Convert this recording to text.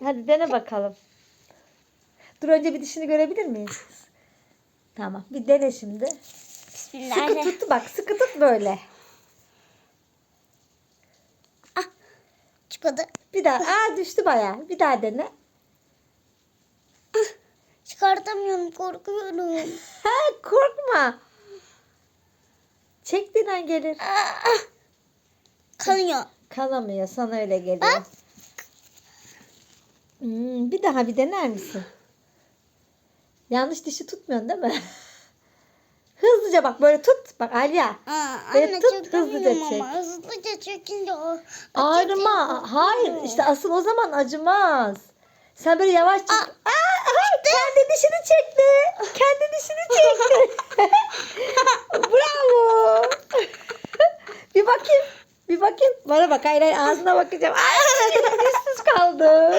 Hadi dene bakalım. Dur önce bir dişini görebilir miyiz? Tamam. Bir dene şimdi. Sıkı Bismillahirrahmanirrahim. tut bak. Sıkı tut böyle. Çıkmadı. Bir daha. Düştü bayağı. Bir daha dene. Çıkartamıyorum, korkuyorum. Korkma. Çektiğin an gelir. Kanıyor. Kanamıyor. Sana öyle geliyor. Bir daha bir dener misin? Yanlış dişi tutmuyorsun değil mi? Hızlıca bak böyle tut. Bak Alya. Böyle Anne tut, çekemiyorum hızlıca çek. ama. Hızlıca çekince o. Ağrıma. Hayır işte asıl o zaman acımaz. Sen böyle yavaş çek. Kendi dişini çekti. Kendi dişini çekti. Bravo. Bir bakayım. Bir bakayım. Bana bak. Hayır ağzına bakacağım. Dişsiz kaldı.